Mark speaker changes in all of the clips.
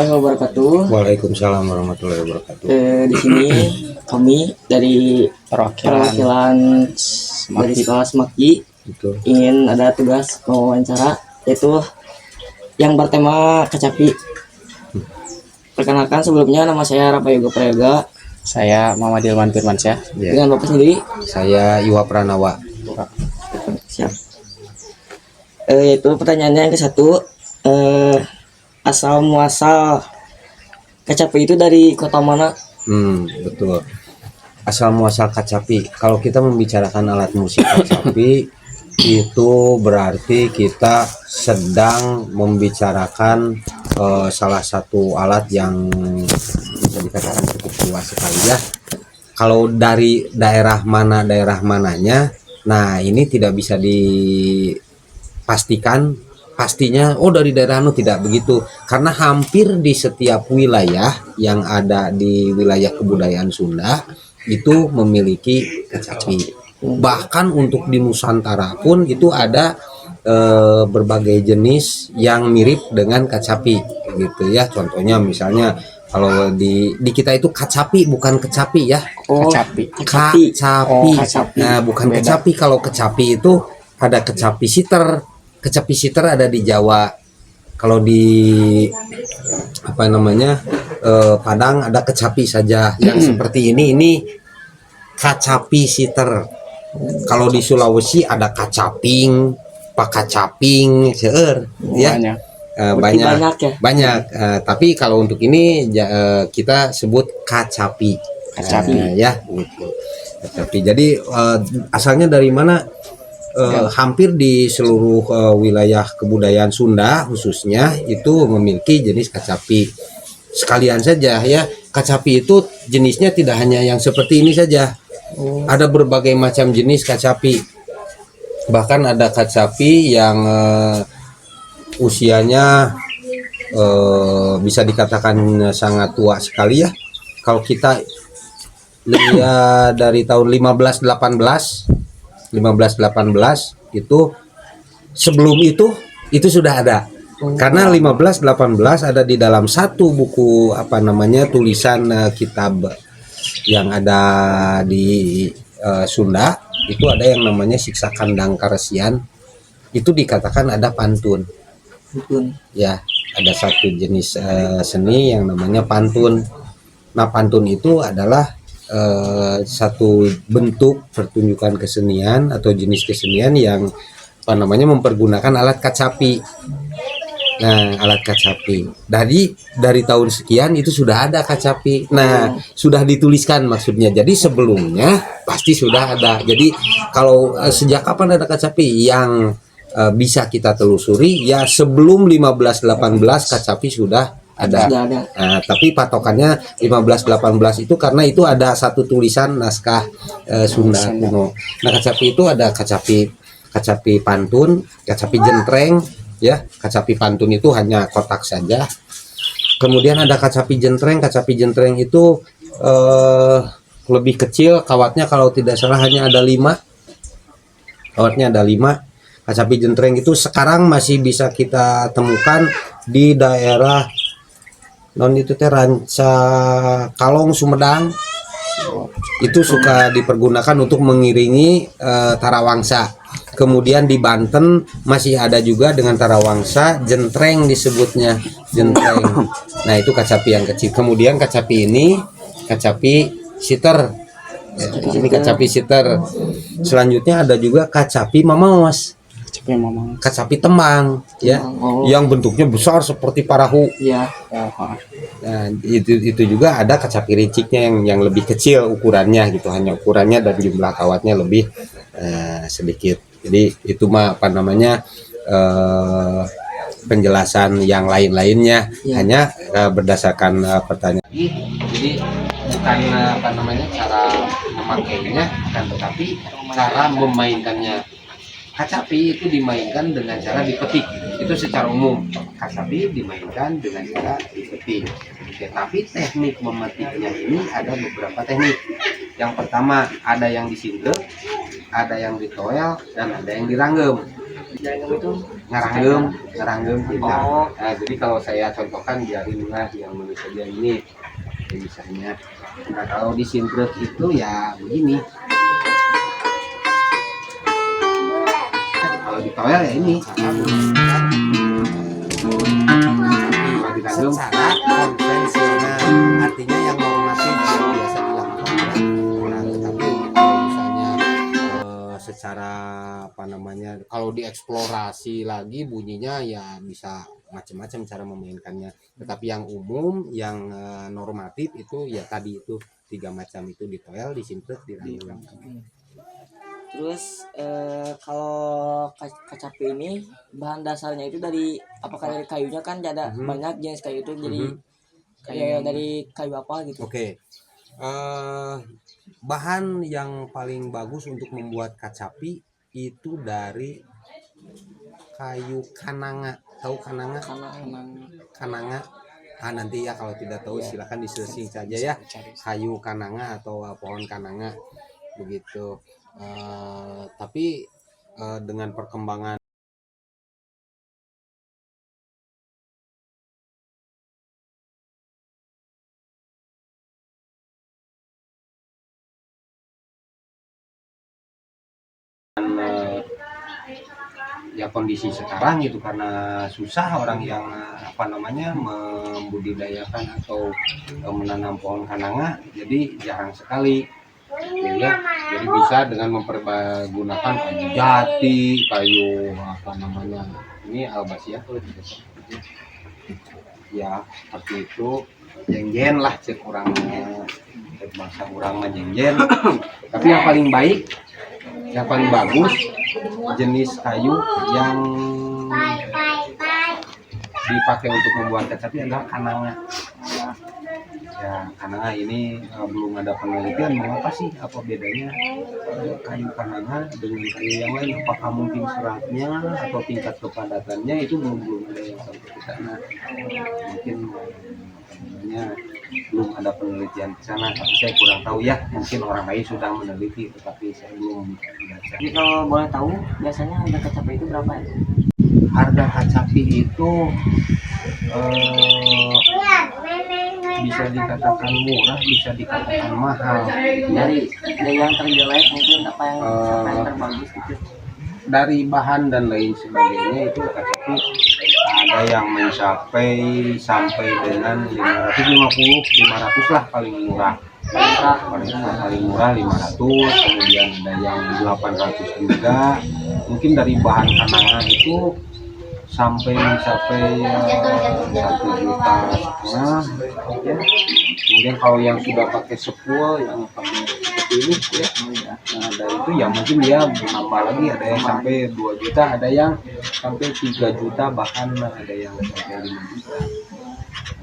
Speaker 1: warahmatullahi wabarakatuh.
Speaker 2: Waalaikumsalam warahmatullahi wabarakatuh.
Speaker 1: Di sini kami dari perwakilan dari sekolah Semaki
Speaker 2: Itu.
Speaker 1: ingin ada tugas wawancara yaitu yang bertema kecapi. Perkenalkan sebelumnya nama saya Rafa Yoga Prayoga.
Speaker 3: Saya Muhammad Ilman Firmansyah.
Speaker 2: Ya.
Speaker 1: Dengan Bapak sendiri.
Speaker 2: Saya Iwa Pranawa.
Speaker 1: Siap. Yaitu pertanyaannya yang ke-1. Asal muasal kecapi itu dari kota mana?
Speaker 2: Betul. Asal muasal kecapi. Kalau kita membicarakan alat musik kecapi itu berarti kita sedang membicarakan salah satu alat yang bisa dikatakan cukup luas sekali ya. Kalau dari daerah mananya, nah ini tidak bisa dipastikan pastinya dari daerah tidak begitu, karena hampir di setiap wilayah yang ada di wilayah kebudayaan Sunda itu memiliki kecapi. Bahkan untuk di Nusantara pun itu ada berbagai jenis yang mirip dengan kecapi gitu ya. Contohnya misalnya kalau di kita itu kacapi, bukan kecapi ya.
Speaker 3: Kecapi.
Speaker 2: Kacapi.
Speaker 1: Kacapi.
Speaker 2: Nah, bukan
Speaker 3: Beda.
Speaker 2: kecapi. Kalau kecapi itu ada kecapi siter. Kecapi siter ada di Jawa. Kalau di Padang ada kecapi saja. Yang seperti ini kacapi siter. Kalau di Sulawesi ada kacaping, pakacaping, seueur ya.
Speaker 1: Banyak ya?
Speaker 2: Banyak. Tapi kalau untuk ini kita sebut kacapi. Ya gitu. Kacapi. Jadi asalnya dari mana? Hampir di seluruh wilayah kebudayaan Sunda khususnya itu memiliki jenis kacapi. Sekalian saja ya, kacapi itu jenisnya tidak hanya yang seperti ini saja. Ada berbagai macam jenis kacapi. Bahkan ada kacapi yang usianya bisa dikatakan sangat tua sekali ya. Kalau kita lihat dari tahun 1518 itu, sebelum itu sudah ada. Karena 1518 ada di dalam satu buku tulisan kitab yang ada di Sunda, itu ada yang namanya Siksa Kandang Karesian. Itu dikatakan ada pantun. Ya, ada satu jenis seni yang namanya pantun. Nah, pantun itu adalah satu bentuk pertunjukan kesenian atau jenis kesenian yang mempergunakan alat kacapi. Nah, alat kacapi dari tahun sekian itu sudah ada kacapi. Nah, sudah dituliskan maksudnya. Jadi sebelumnya pasti sudah ada. Jadi kalau sejak kapan ada kacapi yang bisa kita telusuri ya, sebelum 1518 kacapi sudah ada. Nah, tapi patokannya 1518 itu karena itu ada satu tulisan naskah Sunda kuno. Nah, kacapi itu ada kacapi pantun, kacapi jentreng ya. Kacapi pantun itu hanya kotak saja. Kemudian ada kacapi jentreng. Kacapi jentreng itu lebih kecil, kawatnya kalau tidak salah hanya ada 5. Kawatnya ada 5. Kacapi jentreng itu sekarang masih bisa kita temukan di daerah Ranca Kalong, Sumedang. Itu suka dipergunakan untuk mengiringi tarawangsa. Kemudian di Banten masih ada juga dengan tarawangsa, jentreng disebutnya, jentreng. Nah, itu kacapi yang kecil. Kemudian kacapi ini kacapi siter. Ini kacapi siter. Selanjutnya ada juga kacapi mamaos. Kacapi temang ya, yang bentuknya besar seperti parahu.
Speaker 1: Iya.
Speaker 2: Nah, itu juga ada kacapi riciknya yang lebih kecil ukurannya gitu, hanya ukurannya dan jumlah kawatnya lebih sedikit. Jadi itu penjelasan yang lain-lainnya hanya berdasarkan pertanyaan. Jadi bukan cara memakainya, tetapi cara memainkannya. Kacapi itu dimainkan dengan cara dipetik, itu secara umum. Kacapi dimainkan dengan cara dipetik. Tapi teknik memetiknya ini ada beberapa teknik. Yang pertama ada yang disintek, ada yang ditoel, dan ada yang diranggem. Itu ngaranggem tidak.
Speaker 1: Oh.
Speaker 2: Nah, jadi kalau saya contohkan biarinlah yang menurut saja ini ya, misalnya. Nah kalau di sintrek itu ya begini. Kalau di toel ya ini. Kalau di kagum
Speaker 4: secara konvensional, artinya yang normatif yang biasa dilakukan. Nah, tetapi kalau misalnya secara apa namanya, kalau dieksplorasi lagi bunyinya ya bisa macam-macam cara memainkannya. Tetapi yang umum, yang normatif itu ya tadi itu 3 macam itu di toel, di sintrek, di rangkong.
Speaker 1: Terus kalau kacapi ini bahan dasarnya itu dari apakah dari kayunya kan ada banyak jenis kayu itu jadi kayak dari kayu apa gitu.
Speaker 4: Oke. Bahan yang paling bagus untuk membuat kacapi itu dari kayu kananga. Tahu kananga? Kananga. Nanti ya kalau tidak tahu silakan di-searching saja ya. Kayu kananga atau pohon kananga begitu. Tapi dengan perkembangan
Speaker 2: ya kondisi sekarang gitu, karena susah orang yang apa namanya membudidayakan atau menanam pohon kananga, jadi jarang sekali ya. Jadi bisa dengan mempergunakan kayu jati, kayu apa namanya ini albasia ya seperti itu, jengjen lah cek orang bangsa orang menjengjen. Tapi yang paling baik, yang paling bagus jenis kayu yang dipakai untuk membuat kacapi adalah kananga. Ya, kananga ini belum ada penelitian mengapa sih, apa bedanya kayu kananga dengan kayu yang lain, apakah mungkin seratnya atau tingkat kepadatannya itu belum ada yang sampai ke sana. Mungkin belum ada penelitian ke sana, tapi saya kurang tahu ya, mungkin orang lain sudah meneliti tetapi saya belum baca.
Speaker 1: Jadi kalau boleh tahu biasanya harga kacapi itu berapa ya?
Speaker 2: Harga kacapi itu bisa dikatakan murah, bisa dikatakan mahal.
Speaker 1: Dari yang terjelek mungkin apa yang sampai yang terbagus gitu.
Speaker 2: Dari bahan dan lain sebagainya itu kacapi ada yang mencapai sampai dengan 500 lah paling murah. Paling murah 500, kemudian ada yang 800 juga. Mungkin dari bahan kananga itu sampai mencapai 1,5 juta ya. Kemudian kalau yang sudah pakai sepul yang pakai seperti ini ya, nah ada itu ya mungkin dia menambah lagi, ada yang sampai 2 juta, ada yang sampai 3 juta, bahkan ada yang sampai 5 juta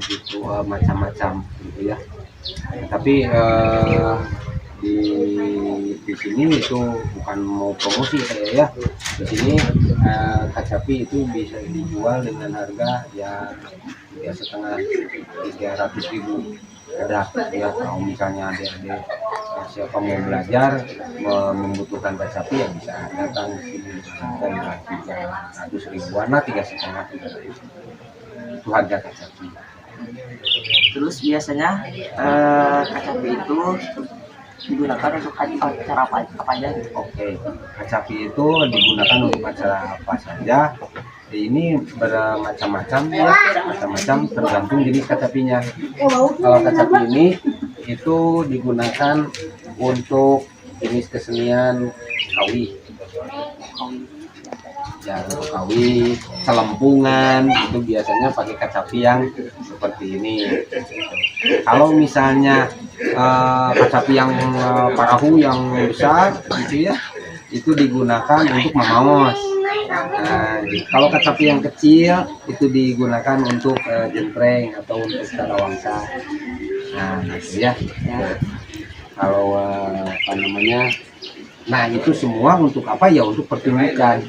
Speaker 2: begitu, macam-macam gitu ya. Tapi di sini itu bukan mau promosi saya ya. Di sini kacapi itu bisa dijual dengan harga ya 3,5-300 ribu. Ada ya, kalau misalnya adik-adik siapa mau belajar membutuhkan kacapi ya bisa datang ke sini dengan 300 ribuan lah, 3,5-300 itu harga kacapi.
Speaker 1: Terus biasanya kacapi itu digunakan untuk acara apa aja gitu.
Speaker 2: Oke, kacapi itu digunakan untuk acara apa saja. Ini bermacam-macam ya, macam-macam tergantung jenis kacapinya. Kalau kacapi ini itu digunakan untuk jenis kesenian kawi. Ya, untuk kawi, celempungan itu biasanya pakai kacapi yang seperti ini. Kalau misalnya kacapi yang parahu yang besar gitu ya, itu digunakan untuk mamaos. Nah, kalau kacapi yang kecil itu digunakan untuk jentreng atau untuk tarawangsa. Nah, gitu ya. Kalau apa namanya, nah itu semua untuk apa ya? Untuk pertunjukan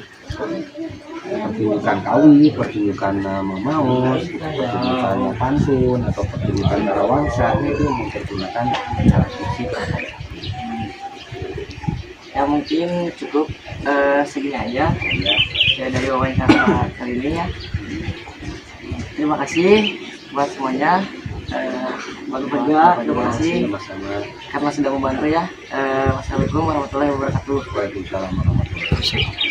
Speaker 2: kawi, pertunjukan mamaos, pertunjukan pantun atau pertunjukan tarawangsa, itu mempergunakan alat musik.
Speaker 1: Ya mungkin cukup segini aja ya dari wawancara kali ini ya. Terima kasih buat semuanya. Baru juga terima kasih karena sudah membantu ya. Wassalamualaikum warahmatullahi wabarakatuh.
Speaker 2: Waalaikumsalam warahmatullahi wabarakatuh.